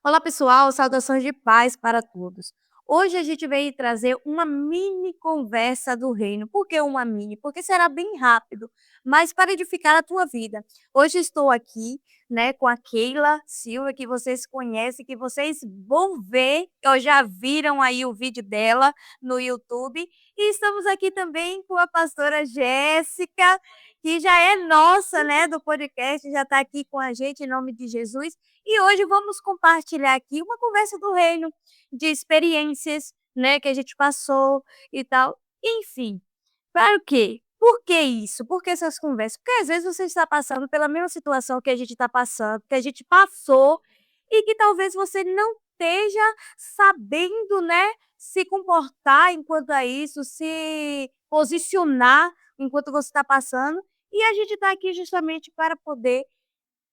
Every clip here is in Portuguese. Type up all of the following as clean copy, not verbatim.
Olá pessoal, saudações de paz para todos. Hoje a gente veio trazer uma mini conversa do reino. Por que uma mini? Porque será bem rápido, mas para edificar a tua vida. Hoje estou aqui, né, com a Keila Silva, que vocês conhecem, que vocês vão ver, ou já viram aí o vídeo dela no YouTube. E estamos aqui também com a pastora Jéssica, que já é nossa, né, do podcast, já está aqui com a gente em nome de Jesus. E hoje vamos compartilhar aqui uma conversa do reino, de experiências, né, que a gente passou e tal. Enfim, para o quê? Por que isso? Por que essas conversas? Porque às vezes você está passando pela mesma situação que a gente está passando, que a gente passou, e que talvez você não esteja sabendo, né, se comportar enquanto a isso, se posicionar enquanto você está passando. E a gente está aqui justamente para poder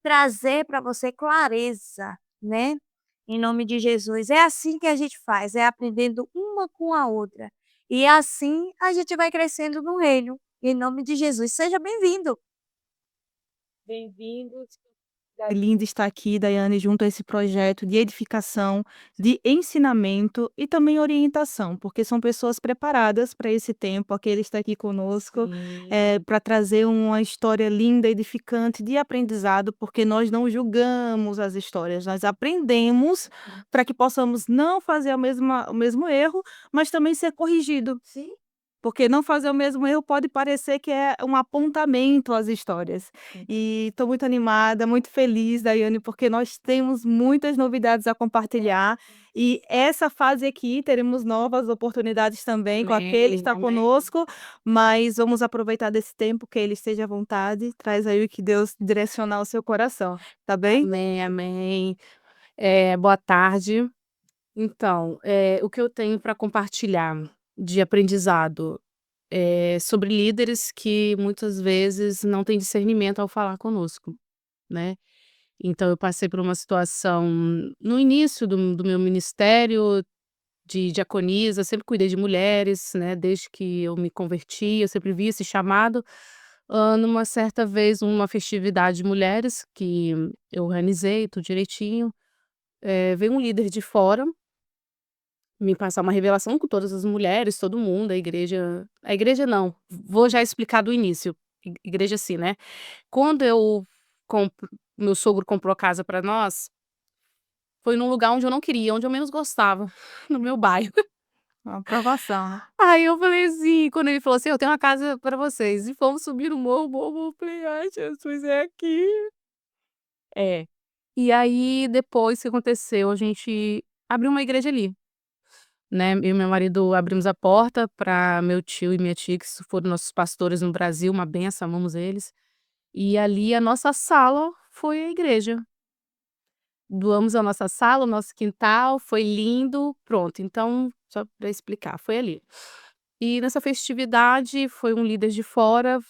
trazer para você clareza, né, em nome de Jesus. É assim que a gente faz, é aprendendo uma com a outra. E assim a gente vai crescendo no reino, em nome de Jesus. Seja bem-vindo. Bem-vindos. É lindo estar aqui, Daiane, junto a esse projeto de edificação, de ensinamento e também orientação, porque são pessoas preparadas para esse tempo. Aquele está aqui conosco, para trazer uma história linda, edificante, de aprendizado, porque nós não julgamos as histórias, nós aprendemos para que possamos não fazer o mesmo erro, mas também ser corrigido. Sim. Porque não fazer o mesmo erro pode parecer que é um apontamento às histórias. E estou muito animada, muito feliz, Daiane, porque nós temos muitas novidades a compartilhar. E essa fase aqui teremos novas oportunidades também com aquele que está conosco, mas vamos aproveitar desse tempo que ele esteja à vontade. Traz aí o que Deus direcionar o seu coração, tá bem? Amém, amém. Boa tarde. Então, o que eu tenho para compartilhar de aprendizado sobre líderes que muitas vezes não têm discernimento ao falar conosco, né. Então eu passei por uma situação no início do meu ministério de diaconisa, eu sempre cuidei de mulheres, né, desde que eu me converti, eu sempre vi esse chamado. Numa certa vez, uma festividade de mulheres que eu organizei tudo direitinho, veio um líder de fora me passar uma revelação com todas as mulheres, todo mundo, a igreja não, vou já explicar do início, igreja assim, né. Quando eu compro meu sogro comprou a casa para nós, foi num lugar onde eu não queria, onde eu menos gostava, no meu bairro. Uma aprovação, né? Aí eu falei assim, quando ele falou assim: "Eu tenho uma casa para vocês", e fomos subir no morro, eu falei: "Ai Jesus, é aqui". É. E aí depois o que aconteceu, a gente abriu uma igreja ali. Né, eu e meu marido abrimos a porta para meu tio e minha tia, que foram nossos pastores no Brasil, uma benção, amamos eles. E ali a nossa sala foi a igreja. Doamos a nossa sala, o nosso quintal, foi lindo, pronto. Então, só para explicar, foi ali. E nessa festividade foi um líder de fora,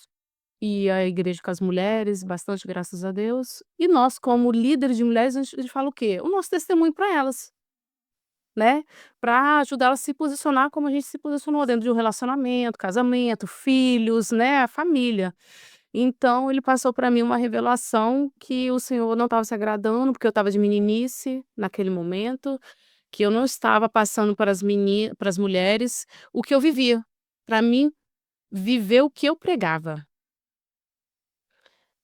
e a igreja com as mulheres, bastante, graças a Deus. E nós, como líderes de mulheres, a gente fala o quê? O nosso testemunho para elas. Né, para ajudar ela a se posicionar como a gente se posicionou dentro de um relacionamento, casamento, filhos, né, a família. Então ele passou para mim uma revelação que o Senhor não estava se agradando, porque eu estava de meninice naquele momento, que eu não estava passando para as mulheres o que eu vivia, para mim viver o que eu pregava.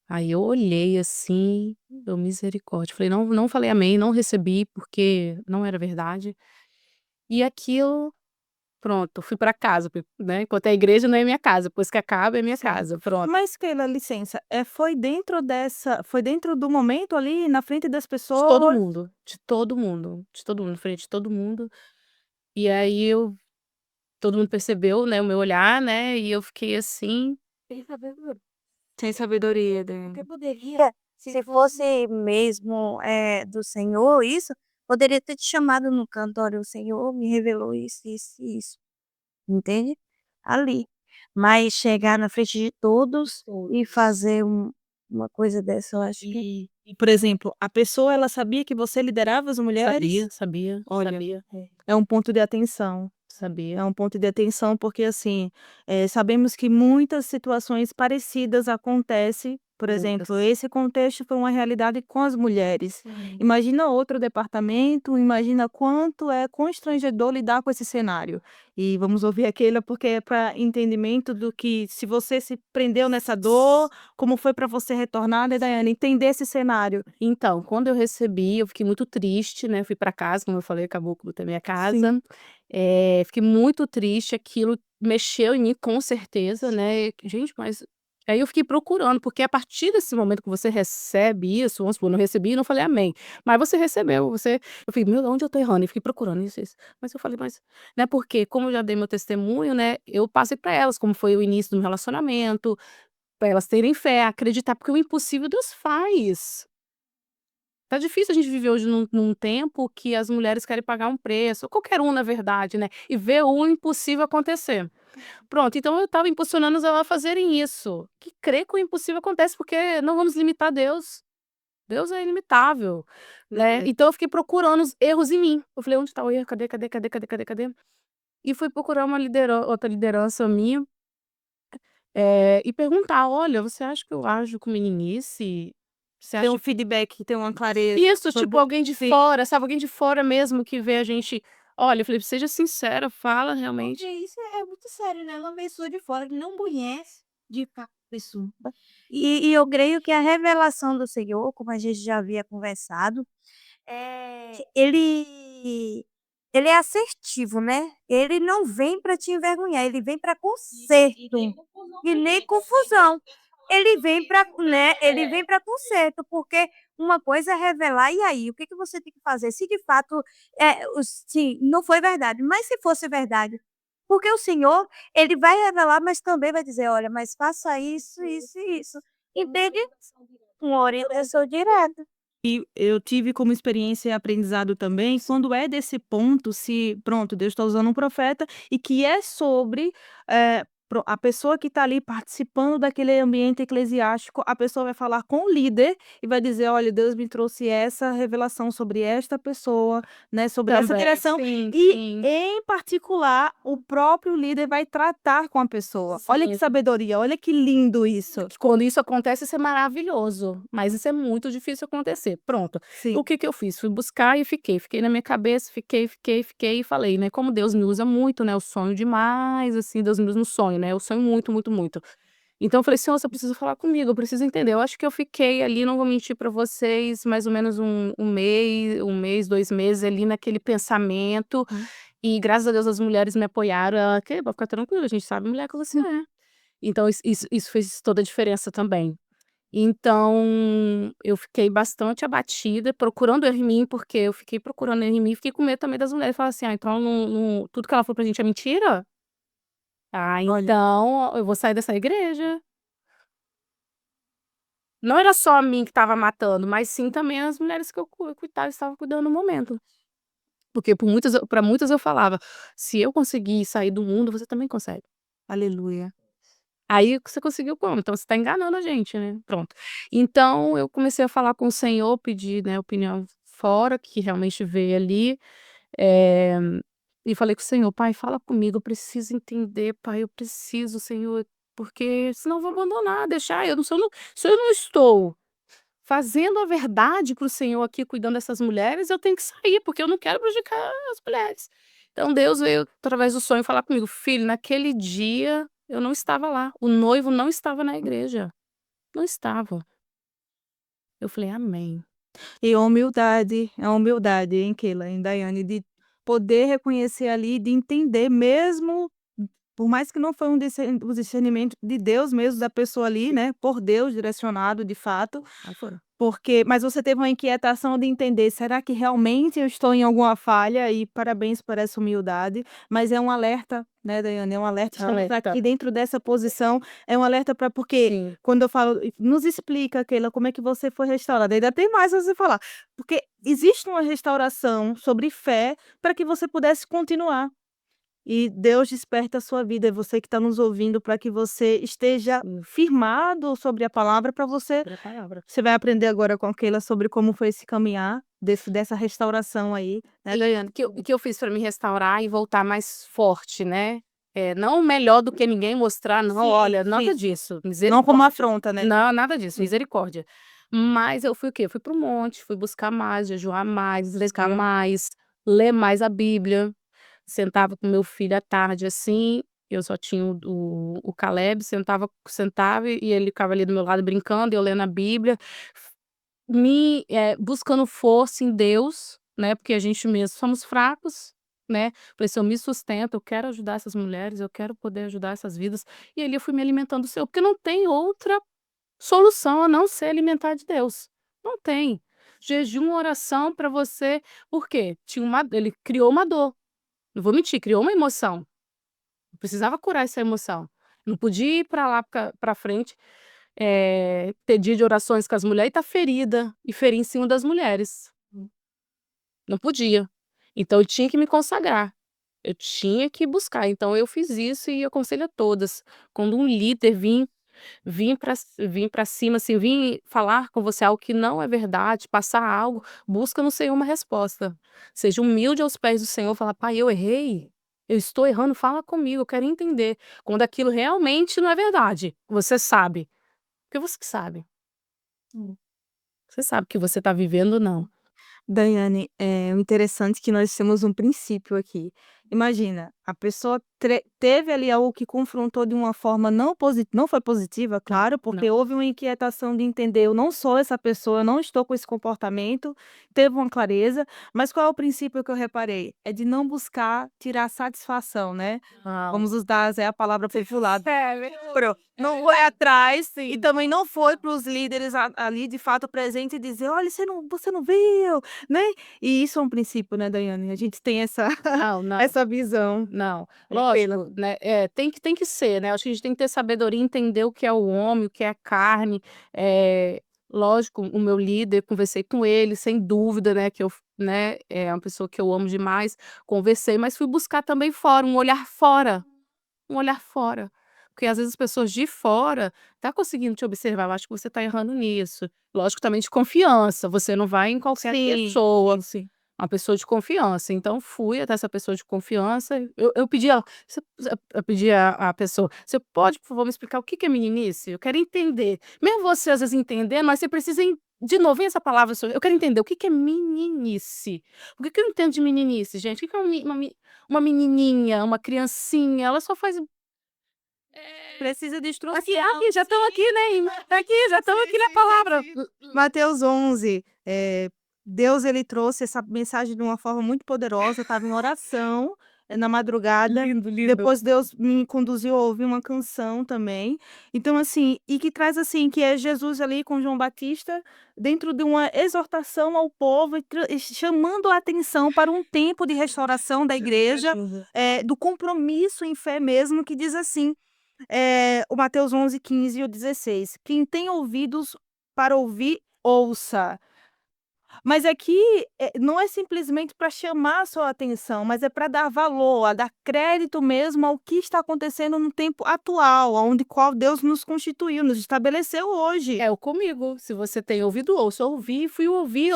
Aí eu olhei assim, eu misericórdia, falei: "Não falei amém, não recebi, porque não era verdade". E aquilo pronto, fui pra casa, né, enquanto a igreja não é minha casa, depois que acaba é minha Sim. casa, pronto. Mas Keila, licença, foi dentro do momento ali, na frente das De todo pessoas? mundo, de todo mundo, de todo mundo, frente de todo mundo. E aí eu todo mundo percebeu, né, o meu olhar, né, e eu fiquei assim. Sem sabedoria, Porque poderia, se fosse mesmo, do Senhor isso, poderia ter te chamado no canto: "Olha, o Senhor me revelou isso, isso e isso", entende? Ali. Mas chegar na frente de todos e fazer uma coisa dessa, eu acho que Por exemplo, a pessoa ela sabia que você liderava as mulheres? Sabia, sabia, Olha, sabia, é um ponto de atenção. sabia. É um ponto de atenção, porque assim, sabemos que muitas situações parecidas acontecem Por Muitas. exemplo, esse contexto foi uma realidade com as mulheres. Uhum. Imagina outro departamento, imagina quanto é constrangedor lidar com esse cenário. E vamos ouvir aquela porque é para entendimento do que se você se prendeu nessa dor, como foi para você retornar, né, Daiane? Entender esse cenário. Então, quando eu recebi, eu fiquei muito triste, né, fui pra casa, como eu falei, acabou com a minha Sim. casa. Fiquei muito triste, aquilo mexeu em mim com certeza, né. Gente, mas aí eu fiquei procurando, porque a partir desse momento que você recebe isso, vamos supor, não recebi e não falei amém, mas você recebeu, eu falei: "Meu, onde eu tô errando?" E fiquei procurando isso, isso. Mas eu falei: "Mas", né, porque como eu já dei meu testemunho, né, eu passei pra elas como foi o início do meu relacionamento, pra elas terem fé, acreditar, porque o impossível Deus faz. Tá difícil a gente viver hoje num tempo que as mulheres querem pagar um preço, ou qualquer um na verdade, né, e ver o impossível acontecer. Pronto, então eu estava impulsionando elas a fazerem isso, que crer que o impossível acontece, porque não vamos limitar Deus. Deus é ilimitável, né. Então eu fiquei procurando os erros em mim. Eu falei: "Onde está o erro? Cadê, cadê, cadê, cadê, cadê, cadê?" E fui procurar uma outra liderança minha, e perguntar: "Olha, você acha que eu ajo com meninice? Você Ter um acha". feedback, ter uma clareza Isso, tipo, sobre alguém de sim. fora, sabe, alguém de fora mesmo que vê a gente. Olha, eu falei: "Seja sincera, fala realmente". Porque isso é muito sério, né, uma pessoa de fora que não conhece de fato a pessoa. E eu creio que a revelação do Senhor, como a gente já havia conversado, ele é assertivo, né, ele não vem para te envergonhar, ele vem para conserto, e nem confusão. Ele vem para, né, ele vem para conserto, porque uma coisa é revelar, e aí, o que que você tem que fazer? Se de fato, se não foi verdade, mas se fosse verdade, porque o Senhor, ele vai revelar, mas também vai dizer: "Olha, mas faça isso, isso e isso", entende? Uma orientação direta. E eu tive como experiência e aprendizado também, quando é desse ponto, se pronto, Deus está usando um profeta e que é sobre, a pessoa que está ali participando daquele ambiente eclesiástico, a pessoa vai falar com o líder e vai dizer: "Olha, Deus me trouxe essa revelação sobre esta pessoa, né, sobre essa Também, direção", sim, e sim. em particular, o próprio líder vai tratar com a pessoa. Olha que Sim. sabedoria, olha que lindo isso. Que quando isso acontece, isso é maravilhoso, mas isso é muito difícil acontecer. Pronto, Sim. o que que eu fiz? Fui buscar e fiquei na minha cabeça, fiquei e falei, né, como Deus me usa muito, né, eu sonho demais, assim, Deus me usa no sonho, né, eu sonho muito, muito, muito. Então eu falei: "Senhor, você precisa falar comigo, eu preciso entender". Eu acho que eu fiquei ali, não vou mentir pra vocês, mais ou menos um mês, 2 meses ali naquele pensamento, Hum. e graças a Deus as mulheres me apoiaram, "Que pode ficar tranquila, a gente sabe mulher que você é". Então isso fez toda a diferença também. Então, eu fiquei bastante abatida, procurando erro em mim, porque eu fiquei procurando erro em mim, fiquei com medo também das mulheres falar assim: "Ah, então não tudo que ela falou pra gente é mentira? Ah, Olha. então eu vou sair dessa igreja". Não era só a mim que estava matando, mas sim também as mulheres que eu cuidava, estava cuidando no momento. Porque pra muitas eu falava: "Se eu conseguir sair do mundo, você também consegue". Aleluia. Aí você conseguiu como? Então você tá enganando a gente, né, pronto. Então eu comecei a falar com o Senhor, pedir, né, opinião fora, que realmente veio ali, eh, e falei com o Senhor: "Pai, fala comigo, eu preciso entender, pai, eu preciso, Senhor, porque senão eu vou abandonar, deixar, eu não se eu não estou fazendo a verdade para o Senhor aqui, cuidando dessas mulheres, eu tenho que sair, porque eu não quero prejudicar as mulheres". Então Deus veio através do sonho falar comigo: "Filho, naquele dia eu não estava lá, o noivo não estava na igreja, não estava". Eu falei: "Amém". E a humildade, hein, Keila, em Daiane, de poder reconhecer ali, de entender mesmo, por mais que não foi um discernimento de Deus mesmo, da pessoa ali, né, por Deus direcionado de fato, Aí foram. porque mas você teve uma inquietação de entender: "Será que realmente eu estou em alguma falha?" E parabéns por essa humildade, mas é um alerta, né, Daiane, é um alerta, estamos Alerta. aqui dentro dessa posição, é um alerta para porque Sim. quando eu falo nos explica, Keila, como é que você foi restaurada, ainda tem mais a você falar, porque existe uma restauração sobre fé para que você pudesse continuar. E Deus desperta a sua vida, é você que está nos ouvindo, para que você esteja firmado sobre a palavra, para você Sobre a palavra. você vai aprender agora com a Keila sobre como foi esse caminhar dessa restauração aí, né, E Daiane? o que eu fiz pra me restaurar e voltar mais forte, né. não melhor do que ninguém, mostrar, não, Sim, olha, nada sim. disso, Não como misericórdia. afronta, né? Não, nada disso, Sim. misericórdia. Mas eu fui o quê? Fui para o monte, fui buscar mais, jejuar mais, buscar mais, ler mais a Bíblia. Sentava com meu filho à tarde, assim, eu só tinha o Caleb, sentava e ele ficava ali do meu lado brincando, eu lendo a Bíblia, buscando força em Deus, né, porque a gente mesmo somos fracos, né. Falei: "Se eu me sustento, eu quero ajudar essas mulheres, eu quero poder ajudar essas vidas", e ali eu fui me alimentando do Senhor, porque não tem outra solução a não ser alimentar de Deus, não tem. Jejum, oração para você por quê? Ele criou uma dor. Não vou mentir, criou uma emoção. Eu precisava curar essa emoção. Não podia ir para lá pra frente, ter dia de orações com as mulheres e estar ferida, e ferir em cima das mulheres. Não podia. Então eu tinha que me consagrar. Eu tinha que buscar. Então eu fiz isso e aconselho a todas. Quando um líder vim para cima, assim, vim falar com você algo que não é verdade, passar algo, busca no Senhor uma resposta. Seja humilde aos pés do Senhor, fala: "Pai, eu errei, eu estou errando, fala comigo, eu quero entender". Quando aquilo realmente não é verdade, você sabe, porque você que sabe. Você sabe que você está vivendo não. Daiane, o interessante é que nós temos um princípio aqui. Imagina, a pessoa teve ali algo que confrontou de uma forma não foi positiva, Não, claro, não. porque houve uma inquietação de entender, eu não sou essa pessoa, eu não estou com esse comportamento, teve uma clareza, mas qual é o princípio que eu reparei? É de não buscar tirar satisfação, né? Não. Vamos usar a palavra popular. Verdade. Não foi atrás e também não foi para os líderes ali de fato presente e dizer: "Olha, você não viu", né. E isso é um princípio, né, Daiane, a gente tem essa Não, não. essa visão. Não, Pena. lógico, né, tem que ser, né, acho que a gente tem que ter sabedoria, entender o que é o homem, o que é a carne, lógico, o meu líder, conversei com ele, sem dúvida, né, que é uma pessoa que eu amo demais, conversei, mas fui buscar também fora, um olhar fora, porque às vezes as pessoas de fora tá conseguindo te observar, eu acho que você tá errando nisso, lógico também de confiança, você não vai em qualquer Sim, pessoa. sim, sim. Uma pessoa de confiança, então fui até essa pessoa de confiança, eu pedi a eu pedi a pessoa: "Você pode, por favor, me explicar o que que é meninice? Eu quero entender". Mesmo você às vezes entendendo, mas você precisa de novo, vem essa palavra eu quero entender o que que é meninice. O que que eu entendo de meninice, gente? O que que é uma menininha, uma criancinha, ela só faz Precisa de aqui, já estamos aqui, né, aqui, já estamos aqui na palavra. Mateus 11, Deus ele trouxe essa mensagem de uma forma muito poderosa, eu estava em oração, na madrugada, Lindo, lindo. depois Deus me conduziu a ouvir uma canção também, então assim, e que traz assim, que é Jesus ali com João Batista, dentro de uma exortação ao povo e chamando a atenção para um tempo de restauração da igreja, do compromisso em fé mesmo, que diz assim, o Mateus 11, 15 e o 16: "Quem tem ouvidos para ouvir, ouça". Mas aqui, não é simplesmente para chamar a sua atenção, mas é para dar valor, a dar crédito mesmo ao que está acontecendo no tempo atual, aonde qual Deus nos constituiu, nos estabeleceu hoje. É o comigo, se você tem ouvido, ouça. Eu ouvi, fui ouvir,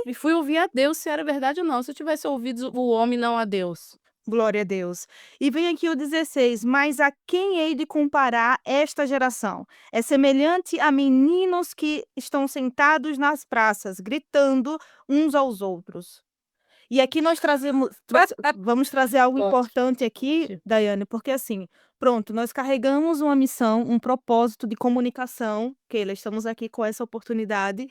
e fui ouvir a Deus se era verdade ou não. Se eu tivesse ouvido o homem, não a Deus. Glória a Deus. E vem aqui o 16: "Mas a quem hei de comparar esta geração? É semelhante a meninos que estão sentados nas praças, gritando uns aos outros". E aqui nós vamos trazer algo Pode. importante aqui, Daiane, porque assim, pronto, nós carregamos uma missão, um propósito de comunicação, Keila, estamos aqui com essa oportunidade.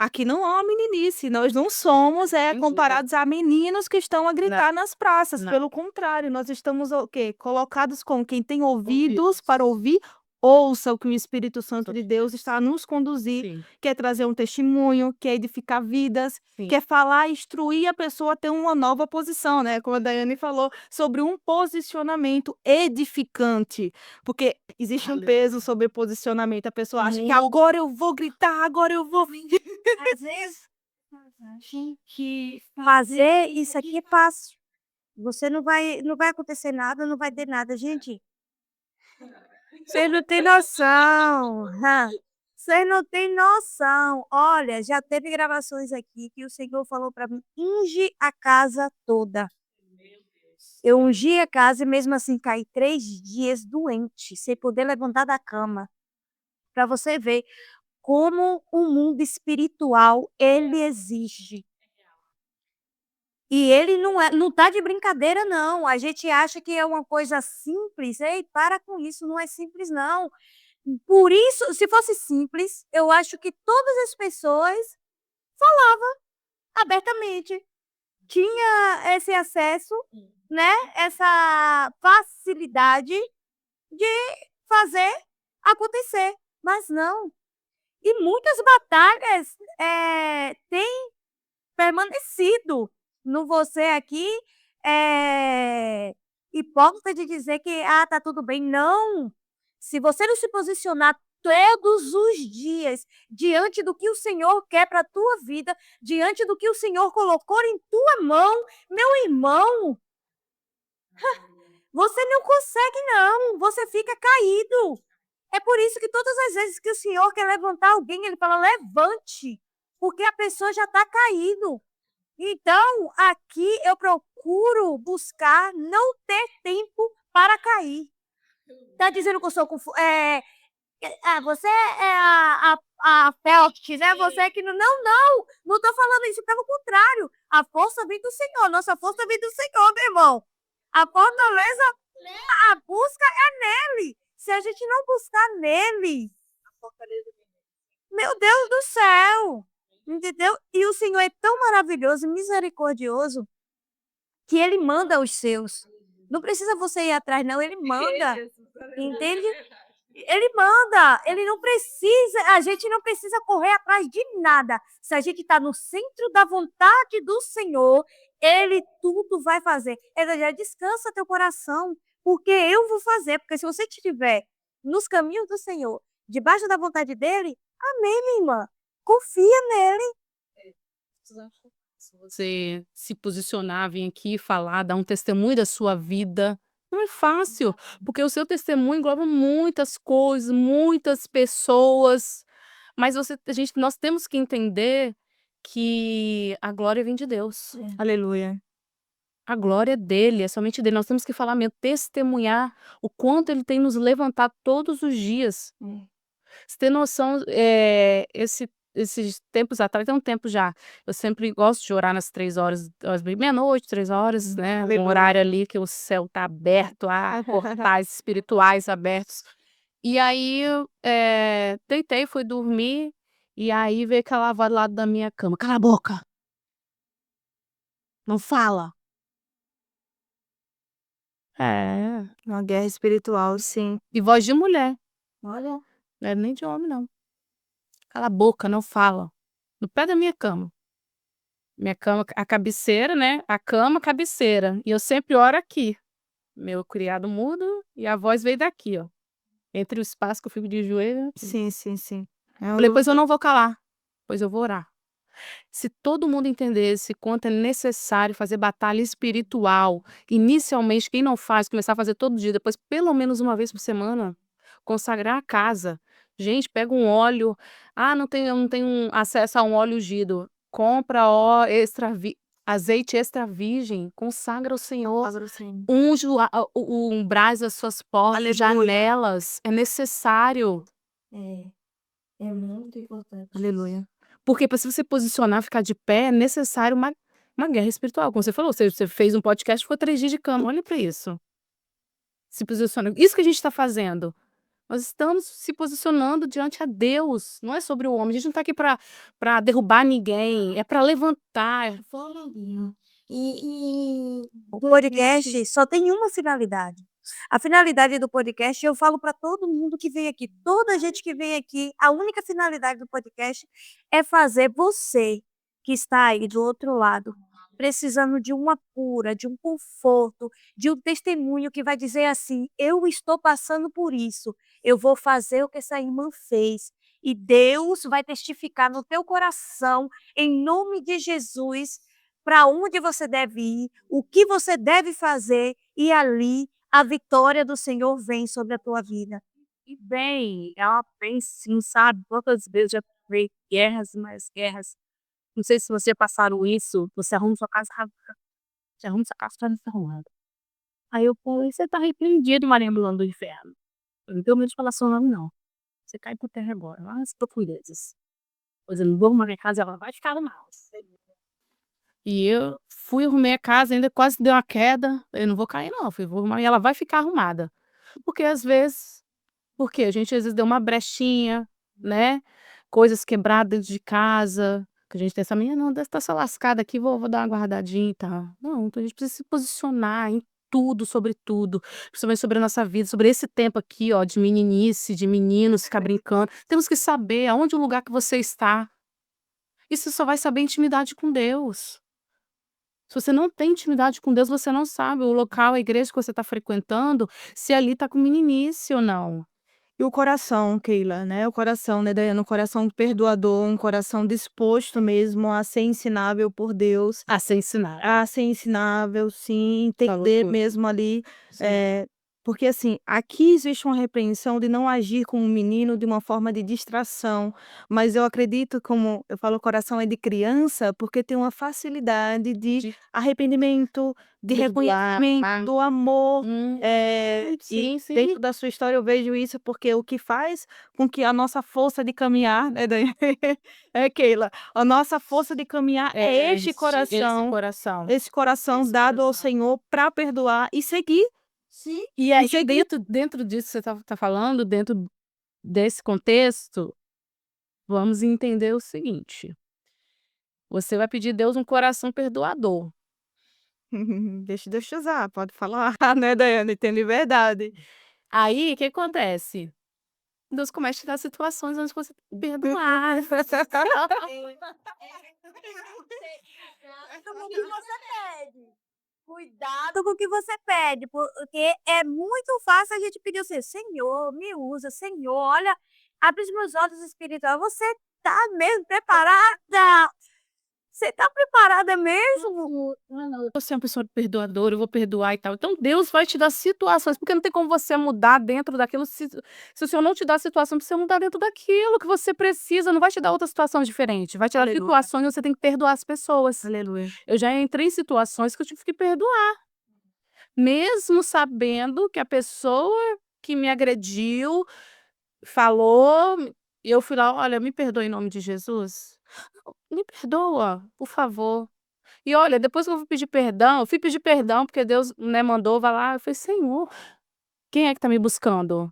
Aqui não há uma meninice, nós não somos, Sem dúvida. comparados a meninos que estão a Não, gritar nas praças, não. pelo contrário, nós estamos o quê? Colocados como quem tem ouvidos Ouvidos. para ouvir, ouça o que o Espírito Santo de Deus está a nos conduzir, Sim, quer trazer um testemunho, quer edificar vidas, sim. quer falar, instruir a pessoa a ter uma nova posição, né, como a Daiane falou, sobre um posicionamento edificante, porque existe um peso sobre posicionamento, a pessoa acha que agora eu vou gritar, agora eu vou Às vezes, que fazer isso aqui é fácil. Você não vai acontecer nada, não vai ter nada. Gente, vocês não têm noção. Vocês não têm noção. Olha, já teve gravações aqui que o Senhor falou para mim: "Unge a casa toda". Eu ungi a casa e mesmo assim caí 3 dias doente, sem poder levantar da cama. Para você ver como o mundo espiritual, ele exige. E ele não tá de brincadeira não, a gente acha que é uma coisa simples, ei, para com isso, não é simples não. Por isso, se fosse simples, eu acho que todas as pessoas abertamente, tinha esse acesso, né, essa facilidade de fazer acontecer, mas não. E muitas batalhas, têm permanecido. Não vou ser aqui, hipócrita de dizer que: "Ah, tá tudo bem", não. Se você não se posicionar todos os dias diante do que o Senhor quer para a tua vida, diante do que o Senhor colocou em tua mão, meu irmão, você não consegue não, você fica caído. É por isso que todas as vezes que o Senhor quer levantar alguém, ele fala: "Levante", porque a pessoa já está caído. Então, aqui eu procuro buscar não ter tempo para cair. Tá dizendo que eu sou você é a Phelps, né, você que não tô falando isso, pelo contrário, a força vem do Senhor, nossa força vem do Senhor, meu irmão. A fortaleza, a busca é nele. Se a gente não buscar nele, meu Deus do céu, entendeu? E o Senhor é tão maravilhoso e misericordioso que ele manda os seus. Não precisa você ir atrás não, ele manda, entende? Ele manda, ele não precisa, a gente não precisa correr atrás de nada. Se a gente está no centro da vontade do Senhor, ele tudo vai fazer. Ele já descansa teu coração, porque eu vou fazer, porque se você estiver nos caminhos do Senhor, debaixo da vontade dele, amém, minha irmã, confia nele. Você se posicionar, vir aqui falar, dar um testemunho da sua vida, não é fácil, porque o seu testemunho engloba muitas coisas, muitas pessoas, mas nós temos que entender que a glória vem de Deus. Aleluia. A glória é dele, é somente dele. Nós temos que falar mesmo, testemunhar o quanto ele tem nos levantado todos os dias. Você tem noção, esses tempos atrás, tem um tempo já, eu sempre gosto de orar nas 3 horas, meia-noite, 3 horas, né, um Aleluia. horário ali que o céu tá aberto, portais espirituais abertos. E aí eu, deitei, fui dormir, e aí veio aquela voz do lado da minha cama: "Cala a boca, não fala". É, Uma guerra espiritual, sim. e voz de mulher, Olha. não era nem de homem não. "Cala a boca, não fala", no pé da minha cama. Minha cama, a cabeceira, né, a cama, cabeceira, e eu sempre oro aqui. Meu criado mudo e a voz veio daqui, ó, entre o espaço que eu fico de joelho aqui. Sim, sim, sim. É uma Falei: "Pois eu luta. não vou calar, pois eu vou orar". Se todo mundo entendesse quanto é necessário fazer batalha espiritual, inicialmente quem não faz, começar a fazer todo dia, depois pelo menos uma vez por semana, consagrar a casa. Gente, pega um óleo, eu não tenho acesso a um óleo ungido, compra azeite extra virgem, consagra ao Senhor, Patrocínio. unge o umbrais das suas portas, Aleluia. janelas, é necessário. É muito importante. Aleluia. Porque para se você posicionar, ficar de pé, é necessário uma guerra espiritual, como você falou, você fez um podcast, ficou 3 dias de cama, olha para isso. Se posiciona, isso que a gente está fazendo, nós estamos se posicionando diante a Deus, não é sobre o homem, a gente não está aqui para derrubar ninguém, é para levantar. O podcast só tem uma finalidade. A finalidade do podcast, eu falo para todo mundo que vem aqui, toda gente que vem aqui, a única finalidade do podcast é fazer você que está aí do outro lado, precisando de uma cura, de um conforto, de um testemunho que vai dizer assim: "Eu estou passando por isso, eu vou fazer o que essa irmã fez". E Deus vai testificar no teu coração, em nome de Jesus, para onde você deve ir, o que você deve fazer, e ali a vitória do Senhor vem sobre a tua vida. E bem, é uma bênção, sabe, quantas vezes já comprei guerras e mais guerras, não sei se você passaram isso, você arruma sua casa, você arruma sua casa toda desarrumada. Aí eu falei: "Você tá repreendido, Maria ambulante do inferno. Eu não tenho medo de falar seu nome não. Você cai por terra agora, lá nas profundezas. Pois eu não vou arrumar minha casa, ela vai ficar mal". E eu fui, arrumei a casa, ainda quase deu uma queda. Eu não vou cair não, falei: "Vou arrumar e ela vai ficar arrumada". Porque às vezes porque a gente às vezes deu uma brechinha, né, coisas quebradas dentro de casa, que a gente tem essa: "Menina não, deve estar essa lascada aqui, vou dar uma guardadinha e tal". Não, então a gente precisa se posicionar em tudo, sobre tudo, principalmente sobre a nossa vida, sobre esse tempo aqui, ó, de meninice, de meninos ficar brincando. Temos que saber aonde o lugar que você está. Isso você só vai saber intimidade com Deus. Se você não tem intimidade com Deus, você não sabe o local, a igreja que você está frequentando, se ali está com meninice ou não. E o coração, Keila, né, o coração, né, Daiane, um coração perdoador, um coração disposto mesmo a ser ensinável por Deus, A ser ensinado. a ser ensinável, sim, Falou entender tudo. mesmo ali, Sim. porque assim, aqui existe uma repreensão de não agir com o menino de uma forma de distração, mas eu acredito, como eu falo, o coração é de criança, porque tem uma facilidade de De arrependimento, de perdoar. reconhecimento do amor, e Sim, sim. dentro da sua história eu vejo isso, porque o que faz com que a nossa força de caminhar, né, Daiane, Keila, a nossa força de caminhar é este Esse coração, coração. esse coração dado ao Senhor para perdoar e seguir. Sim. E aí seguir. dentro disso que você tá falando, dentro desse contexto, vamos entender o seguinte: você vai pedir a Deus um coração perdoador. Deixa Deus te usar, pode falar, né, Daiane, tem liberdade. Aí, o que acontece? Deus começa a te dar situações onde você tem que perdoar. Cuidado com o que você pede. Cuidado com o que você pede, porque é muito fácil a gente pedir assim: "Senhor, me usa, Senhor, olha, abre os meus olhos espirituais". Você tá mesmo preparada? Você tá preparada mesmo? Eu sou uma pessoa perdoadora, eu vou perdoar e tal. Então Deus vai te dar situações, porque não tem como você mudar dentro daquilo se o Senhor não te dá situação pra você mudar dentro daquilo que você precisa, não vai te dar outra situação diferente, vai te dar Aleluia. situações onde você tem que perdoar as pessoas. Aleluia. Eu já entrei em situações que eu tive que perdoar, mesmo sabendo que a pessoa que me agrediu falou, e eu fui lá: "Olha, me perdoa em nome de Jesus. Me perdoa, por favor". E olha, depois que eu fui pedir perdão, porque Deus, né, mandou, vai lá, eu falei: "Senhor, quem é que tá me buscando?".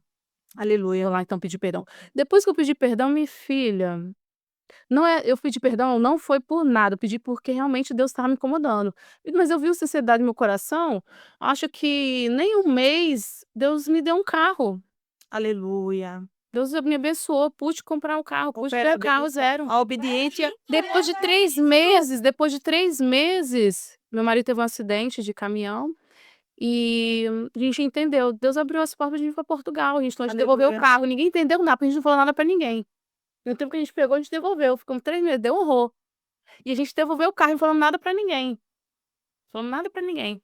Aleluia. Vou lá então pedir perdão. Depois que eu pedi perdão, minha filha, não é eu pedi perdão não foi por nada, eu pedi porque realmente Deus estava me incomodando. Mas eu vi a sinceridade no meu coração, acho que nem um mês, Deus me deu um carro. Aleluia. Deus me abençoou, pude comprar um carro, pude ter Opera o carro zero. a obediência. Depois de 3 meses, meu marido teve um acidente de caminhão e a gente entendeu. Deus abriu as portas de vir para Portugal, a gente então a gente devolveu o Aleluia. carro, ninguém entendeu nada, porque a gente não falou nada para ninguém. No tempo que a gente pegou, a gente devolveu, ficamos 3 meses, deu horror. E a gente devolveu o carro e não falamos nada para ninguém, falamos nada para ninguém.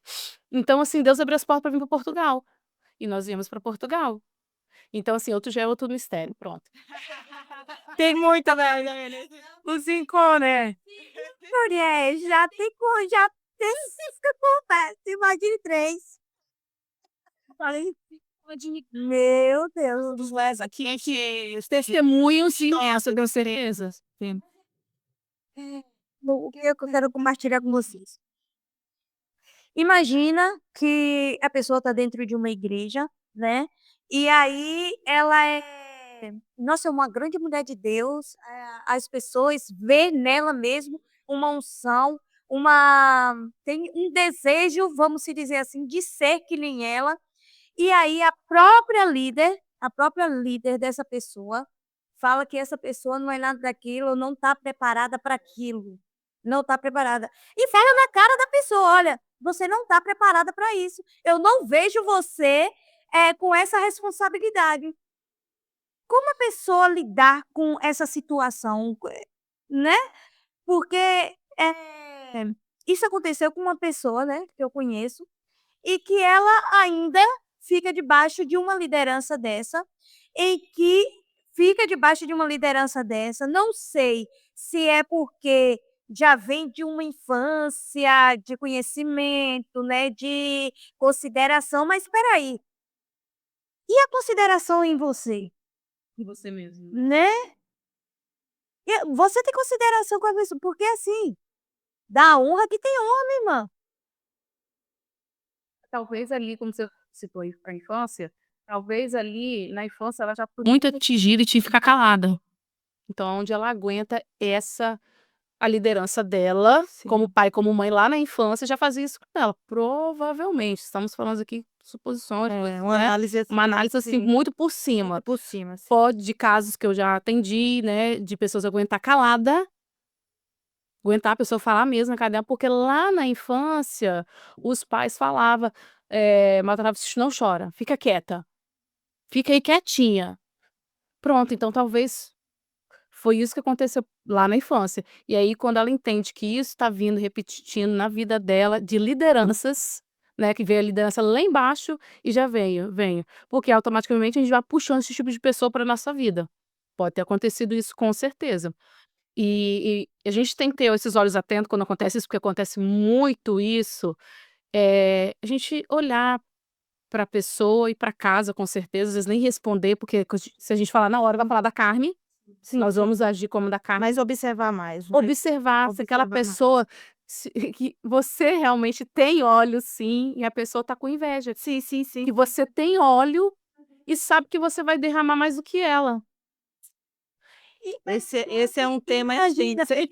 Então, assim, Deus abriu as portas para vir para Portugal, e nós viemos para Portugal. Então, assim, outro já é outro mistério, pronto. Tem muita, né, Daiane? Os 5, né? Mulher, já tem 5 conversas, imagine 3. Falei, Meu Deus. dos les aqui é que os testemunhos sim, essa deu certezas. Sim. O que eu quero compartilhar com vocês. Imagina que a pessoa está dentro de uma igreja, né, e aí ela nossa, é uma grande mulher de Deus, as pessoas vê nela mesmo uma unção, tem um desejo, vamos se dizer assim, de ser que nem ela, e aí a própria líder dessa pessoa, fala que essa pessoa não é nada daquilo, não está preparada para aquilo, não está preparada. E fala na cara da pessoa: "Olha, você não está preparada para isso. Eu não vejo você, com essa responsabilidade". Como a pessoa lidar com essa situação, né? Porque, isso aconteceu com uma pessoa, né, que eu conheço, e que ela ainda fica debaixo de uma liderança dessa, em que fica debaixo de uma liderança dessa, não sei se é porque já vem de uma infância de conhecimento, né, de consideração, mas espera aí, e a consideração em você, E você mesmo. né? Você tem consideração com a pessoa, porque assim, dá honra que tem honra, irmã. Talvez ali, como você citou a infância, talvez ali na infância ela já foi muito atingida e tinha que ficar calada. Então, onde ela aguenta a liderança dela, Sim. como pai, como mãe, lá na infância, já fazia isso com ela. Provavelmente. Estamos falando aqui de suposições, Uma né? análise assim, Uma análise assim, sim, muito por cima. por cima. Sim. Pode, de casos que eu já atendi, né? De pessoas aguentar calada, aguentar a pessoa falar mesmo na cadeia, porque lá na infância, os pais falavam, maltratava, não chora, fica quieta, fica aí quietinha. Pronto, então talvez foi isso que aconteceu lá na infância. E aí, quando ela entende que isso está vindo repetindo na vida dela, de lideranças, né? Que veio a liderança lá embaixo e já veio. Porque automaticamente a gente vai puxando esse tipo de pessoa para nossa vida. Pode ter acontecido isso com certeza. E a gente tem que ter esses olhos atentos quando acontece isso, porque acontece muito isso. A gente olhar para a pessoa e para casa, com certeza, às vezes nem responder, porque se a gente falar na hora, vai falar da carne. Sim, Nós sim. vamos agir como da carne. Mas observar mais, né? Observar se aquela Observar mais. pessoa, que você realmente tem óleo, sim, e a pessoa tá com inveja. Sim, sim, sim. Que você tem óleo e sabe que você vai derramar mais do que ela. Esse é um tema, Imagina. gente.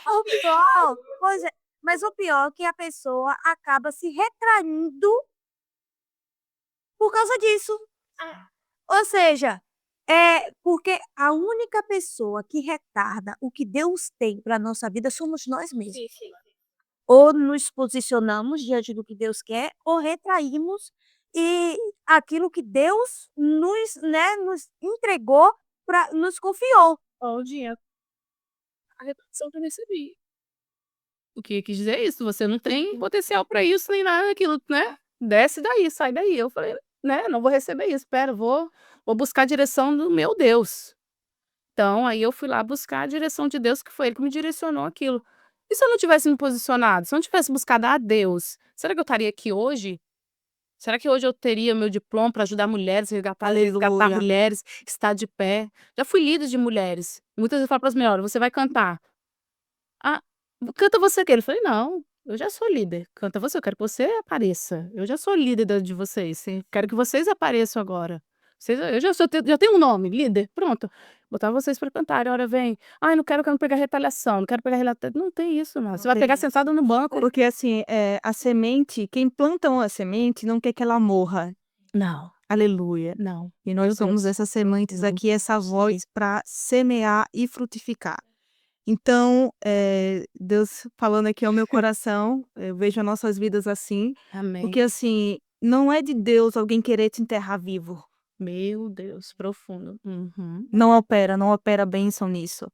O pior, pois é, mas o pior é que a pessoa acaba se retraindo por causa disso. Ou seja, porque a única pessoa que retarda o que Deus tem para nossa vida somos nós mesmos. Ou nos posicionamos diante do que Deus quer, ou retraímos e aquilo que Deus nos, né, nos entregou, nos confiou. Ó, o dinheiro. A repercussão que eu recebi. O que quis dizer isso? Você não tem potencial para isso, nem nada daquilo, né? Desce daí, sai daí. Eu falei, né? Não vou receber isso. Espera, vou buscar a direção do meu Deus. Então, aí eu fui lá buscar a direção de Deus, que foi Ele que me direcionou aquilo. E se eu não tivesse me posicionado? Se eu não tivesse buscado a Deus, será que eu estaria aqui hoje? Será que hoje eu teria meu diploma para ajudar mulheres, resgatar mulheres, estar de pé? Já fui líder de mulheres. Muitas vezes eu falo para as melhores, você vai cantar. Ah, canta você quer. Eu falei, não, eu já sou líder. Canta você, eu quero que você apareça. Eu já sou líder de vocês. Quero que vocês apareçam agora. Eu já tenho um nome, líder. Pronto. Botar vocês para cantarem. A hora vem. Ai, não quero pegar retaliação. Não quero pegar retaliação. Não tem isso, não. Você vai pegar sentado no banco. Porque assim, a semente, quem planta uma semente não quer que ela morra. Não, Aleluia. não. E nós somos essas sementes aqui, essa voz para semear e frutificar. Então, Deus falando aqui ao meu coração, eu vejo as nossas vidas assim, Amém. porque assim, não é de Deus alguém querer te enterrar vivo. Meu Deus, profundo. Uhum. Não opera bênção nisso.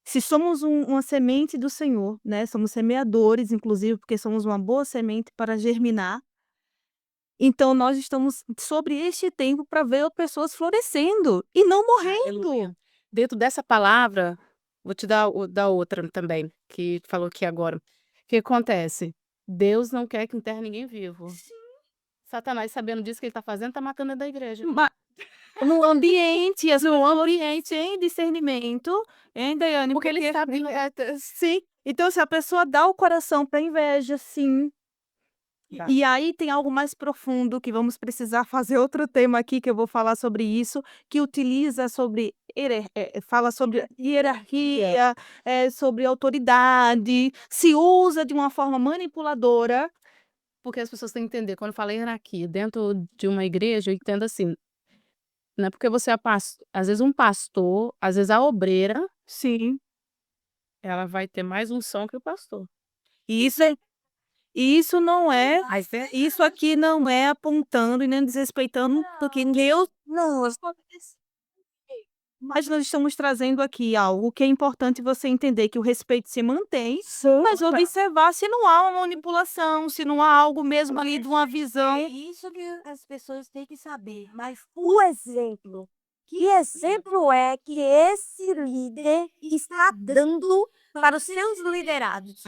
Se somos uma semente do Senhor, né? Somos semeadores, inclusive, porque somos uma boa semente para germinar. Então, nós estamos sobre este tempo para ver pessoas florescendo e não morrendo. Aleluia. Dentro dessa palavra, vou te dar outra também, que falou aqui agora. O que acontece? Deus não quer que enterre ninguém vivo. Satanás, sabendo disso que ele está fazendo, está matando dentro da igreja. No ambiente, no ambiente sem discernimento, hein, Daiane? Porque ele sabe. Sim. Então, se a pessoa dá o coração para inveja, sim. Tá. E aí tem algo mais profundo que vamos precisar fazer outro tema aqui que eu vou falar sobre isso, que utiliza sobre fala sobre hierarquia, sobre autoridade, se usa de uma forma manipuladora. Porque as pessoas têm que entender, quando eu falo hierarquia, dentro de uma igreja, eu entendo assim, não é porque você é pastor, às vezes um pastor, às vezes a obreira, Sim. ela vai ter mais unção que o pastor. E isso não é, isso aqui não é apontando e nem desrespeitando porque Deus não. Mas nós estamos trazendo aqui algo que é importante você entender que o respeito se mantém, mas observar se não há uma manipulação, se não há algo mesmo ali de uma visão. É isso que as pessoas têm que saber. Mas o exemplo Que exemplo é que esse líder está dando para os seus liderados?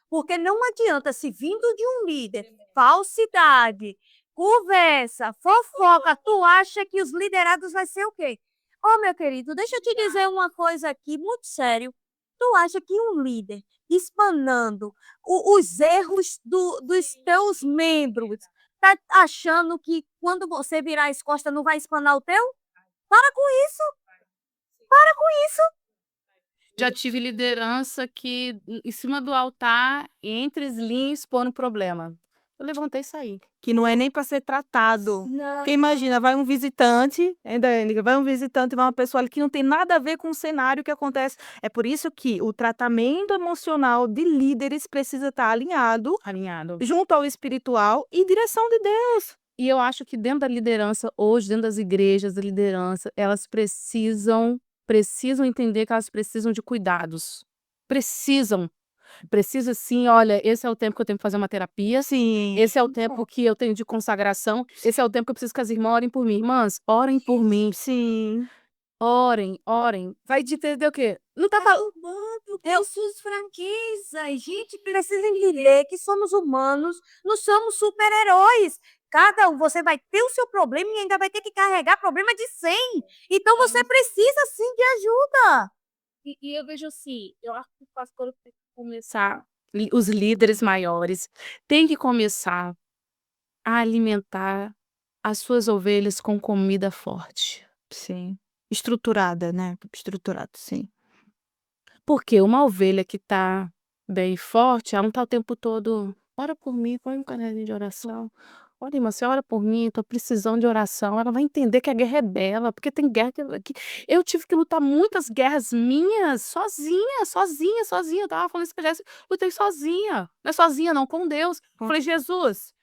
Porque não adianta, se vindo de um líder, falsidade, conversa, fofoca, tu acha que os liderados vai ser o quê? Ô, meu querido, deixa eu te dizer uma coisa aqui muito sério. Tu acha que um líder espanando os erros dos teus membros, tá achando que quando você virar as costas não vai espanar o teu? Para com isso, para com isso. Já tive liderança que, em cima do altar, entre os linhos, expondo problema. Eu levantei e saí. Que não é nem para ser tratado. Não. Porque imagina, vai um visitante, hein, Daiane? Vai um visitante, vai uma pessoa ali que não tem nada a ver com o cenário que acontece. É por isso que o tratamento emocional de líderes precisa estar alinhado Alinhado. junto ao espiritual e direção de Deus. E eu acho que dentro da liderança, hoje, dentro das igrejas da liderança, elas precisam entender que elas precisam de cuidados. Precisam. Precisa sim, olha, esse é o tempo que eu tenho que fazer uma terapia. Sim. Esse é o tempo que eu tenho de consagração. Esse é o tempo que eu preciso que as irmãs orem por mim. Irmãs, orem por mim. Sim. Orem, orem. Vai de entender o quê? Não tá falando. É suas franquezas. Gente, precisa entender que somos humanos, não somos super-heróis. Cada um, você vai ter o seu problema e ainda vai ter que carregar problema de 100. Então você precisa sim de ajuda. E eu vejo assim, eu acho que o pastor tem que começar, os líderes maiores têm que começar a alimentar as suas ovelhas com comida forte. Sim. Estruturada, né? Estruturado, sim. Porque uma ovelha que tá bem forte, ela não tá o tempo todo: "Ora por mim, põe um caderninho de oração. Olha, irmã, você ora por mim, tô precisando de oração". Ela vai entender que a guerra é dela, porque tem guerra que eu tive que lutar muitas guerras minhas sozinha, sozinha, sozinha. Eu estava falando isso pra Jéssica, lutei sozinha. Não é sozinha não, com Deus. Falei: "Jesus".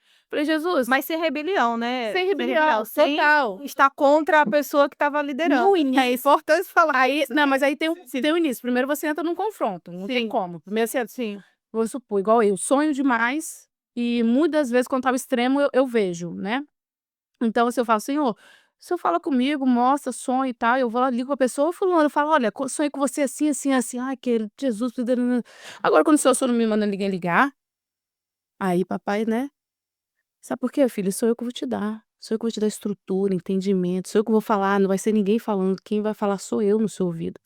Mas sem rebelião, né? Sem rebelião, sem total. estar contra a pessoa que estava liderando. No início. É importante falar. Aí não, mas aí tem o início. Primeiro você entra num confronto, não tem Sim. como. Primeiro você Sim. vou supor, igual eu, sonho demais e muitas vezes quando tá ao extremo eu vejo, né. Então se eu falo: "Senhor, o senhor fala comigo, mostra sonho e tal", eu vou lá, ligo pra pessoa: "Ô fulano", eu falo: "Olha, sonhei com você assim, assim, assim". "Ai, querido, Jesus". Agora quando o senhor não me manda ninguém ligar, aí papai, né. Sabe por quê, filho? Sou eu que vou te dar. Sou eu que vou te dar estrutura, entendimento. Sou eu que vou falar, não vai ser ninguém falando. Quem vai falar sou eu no seu ouvido.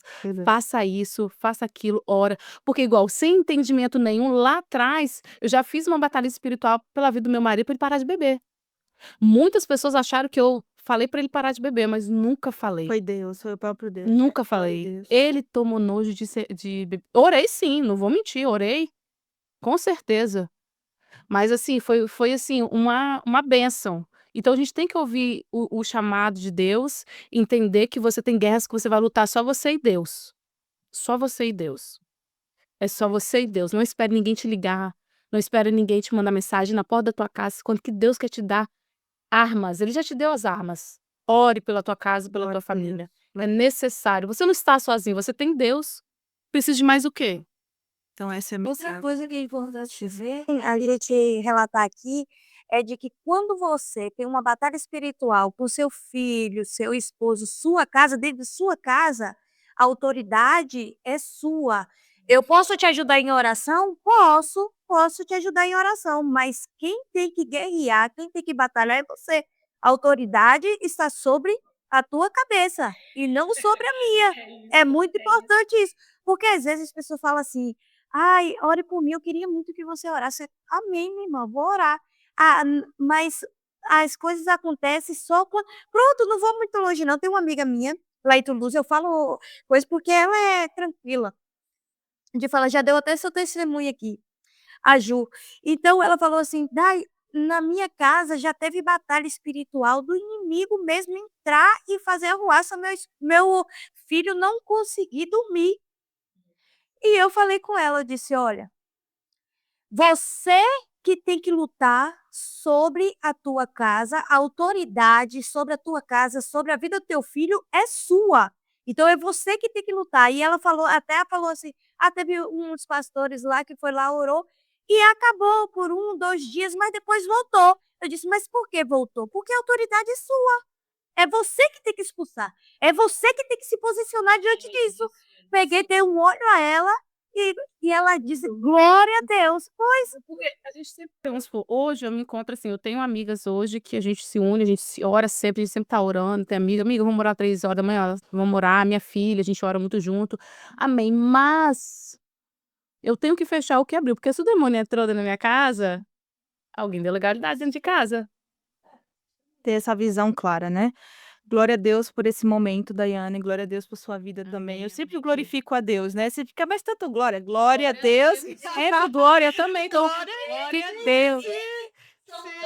Faça isso, faça aquilo, ora. Porque, igual, sem entendimento nenhum, lá atrás, eu já fiz uma batalha espiritual pela vida do meu marido para ele parar de beber. Muitas pessoas acharam que eu falei para ele parar de beber, mas nunca falei. Foi Deus, foi o próprio Deus. Nunca Foi falei. Deus. Ele tomou nojo de beber. Orei sim, não vou mentir, orei. Com certeza. Mas assim, foi assim, uma bênção. Então a gente tem que ouvir o chamado de Deus, entender que você tem guerras que você vai lutar só você e Deus. Só você e Deus. É só você e Deus. Não espere ninguém te ligar, não espere ninguém te mandar mensagem na porta da tua casa, quando que Deus quer te dar armas. Ele já te deu as armas. Ore pela tua casa, pela Glória tua a Deus. família. É necessário. Você não está sozinho, você tem Deus. Precisa de mais o quê? Então essa é a Outra mensagem. coisa que é importante ver, a gente relatar aqui, é de que quando você tem uma batalha espiritual com seu filho, seu esposo, sua casa, dentro de sua casa, a autoridade é sua. Eu posso te ajudar em oração? Posso te ajudar em oração, mas quem tem que guerrear, quem tem que batalhar é você. A autoridade está sobre a tua cabeça e não sobre a minha. É muito importante isso, porque às vezes as pessoas falam assim: "Ai, ore por mim, eu queria muito que você orasse". Amém, minha irmã, vou orar. Mas as coisas acontecem só quando pronto, não vou muito longe não, tem uma amiga minha, lá em Toulouse, eu falo coisa porque ela é tranquila, de falar, já deu até seu testemunho aqui, a Ju. Então ela falou assim: "Dai, na minha casa já teve batalha espiritual do inimigo mesmo entrar e fazer arruaça, meu filho não conseguir dormir". E eu falei com ela, eu disse: "Olha, você que tem que lutar sobre a tua casa, a autoridade sobre a tua casa, sobre a vida do teu filho é sua. Então é você que tem que lutar". E ela falou, até falou assim: "Ah, teve uns pastores lá que foi lá, orou e acabou por 1, 2 dias, mas depois voltou". Eu disse: "Mas por que voltou?". "Porque a autoridade é sua". É você que tem que expulsar. É você que tem que se posicionar diante disso. Peguei, dei um olho a ela e ela disse: "Glória a Deus". Pois, Porque a gente sempre vamos supor, hoje eu me encontro assim, eu tenho amigas hoje que a gente se une, a gente se ora sempre, a gente sempre tá orando, tem amiga, vamos orar 3 horas da manhã, vamos orar, minha filha, a gente ora muito junto, amém. Mas eu tenho que fechar o que abriu, porque se o demônio entrou dentro da minha casa, alguém deu legalidade dentro de casa. Ter essa visão clara, né. Glória a Deus por esse momento, Daiane, glória a Deus por sua vida também. Amém, Eu sempre amém. glorifico a Deus, né, você fica: "Mas tanto glória", glória a Deus. Sempre glória também, então, que Deus,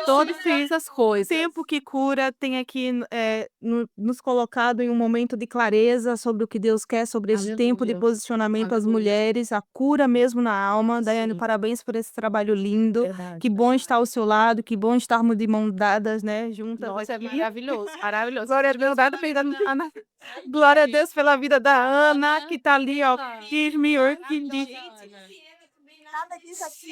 todo fez as coisas. Tempo que cura tem aqui, nos colocado em um momento de clareza sobre o que Deus quer, sobre esse tempo de Aleluia, posicionamento às aleluia. mulheres, a cura mesmo na alma. Daiane, Sim, parabéns por esse trabalho lindo. verdade. Que bom estar ao seu lado, que bom estarmos de mãos dadas, né, juntas Nossa, é aqui. maravilhoso, maravilhoso. Glória a Deus, dado bem da Ana. Glória a Deus pela vida da Ana, que tá ali, ó, firme, orquídea. nada disso aqui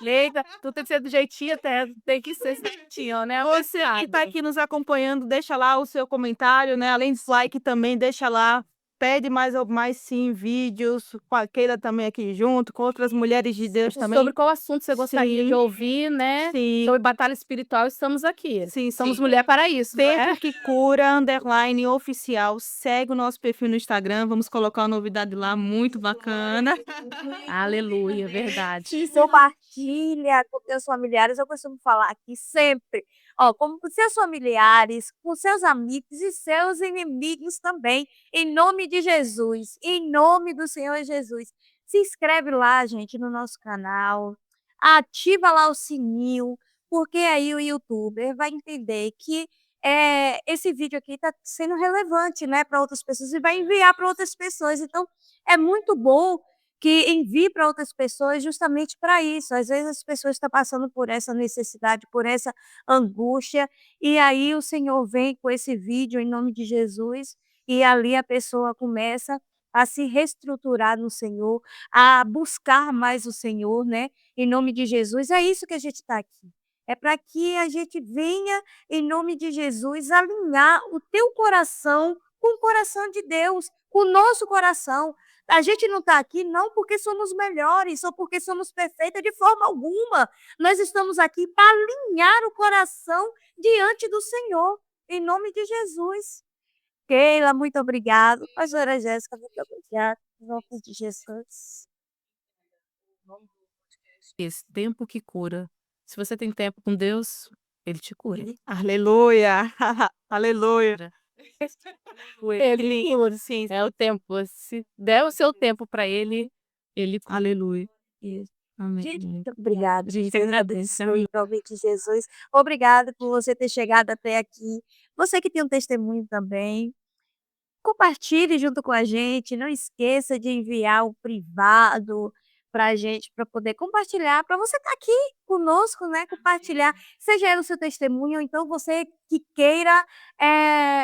Leida, tu tem que ser do jeitinho até, tem que ser certinho, né, Você que está aqui nos acompanhando, deixa lá o seu comentário, né, além do like também deixa lá, pede mais sim vídeos, com a Keila também aqui junto, com outras mulheres de Deus também. sobre qual assunto você gostaria de Sim, ouvir, né, sim, sobre batalha espiritual, estamos aqui. sim, Somos sim. mulher para isso, não é? Tempo que cura, underline oficial, segue o nosso perfil no Instagram, vamos colocar uma novidade lá muito bacana. Aleluia, verdade. compartilha com teus familiares, eu costumo falar aqui sempre, ó, como com seus familiares, com seus amigos e seus inimigos também, em nome de Jesus, em nome do Senhor Jesus. Se inscreve lá, gente, no nosso canal, ativa lá o sininho, porque aí o youtuber vai entender que esse vídeo aqui está sendo relevante, né, para outras pessoas e vai enviar para outras pessoas. Então, é muito bom que envie para outras pessoas justamente para isso. Às vezes as pessoas estão passando por essa necessidade, por essa angústia, e aí o Senhor vem com esse vídeo em nome de Jesus, e ali a pessoa começa a se reestruturar no Senhor, a buscar mais o Senhor, né, em nome de Jesus. É isso que a gente está aqui. É para que a gente venha, em nome de Jesus, alinhar o teu coração com o coração de Deus, com o nosso coração. A gente não está aqui não porque somos melhores ou porque somos perfeitas de forma alguma. Nós estamos aqui para alinhar o coração diante do Senhor, em nome de Jesus. Keila, muito obrigado. Pastora Jéssica, muito obrigada. Em nome de Jesus. Esse tempo que cura. Se você tem tempo com Deus, ele te cura. Aleluia, aleluia. Ele cura, Sim, é o tempo, se der o seu tempo para ele, ele cura. aleluia. Isso. Amém. Gente, muito obrigada. Gente, eu agradeço. Em nome de Jesus. Obrigada por você ter chegado até aqui. Você que tem um testemunho também. Compartilhe junto com a gente, não esqueça de enviar o privado para a gente, para poder compartilhar, para você estar aqui conosco, né, compartilhar, seja ele o seu testemunho ou então você que queira,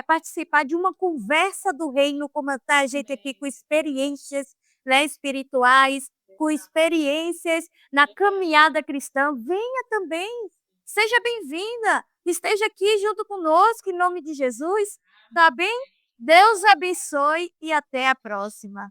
participar de uma conversa do reino, como está a gente aqui com experiências, né, espirituais, com experiências na caminhada cristã, venha também, seja bem-vinda, esteja aqui junto conosco em nome de Jesus, tá bem? Deus abençoe e até a próxima.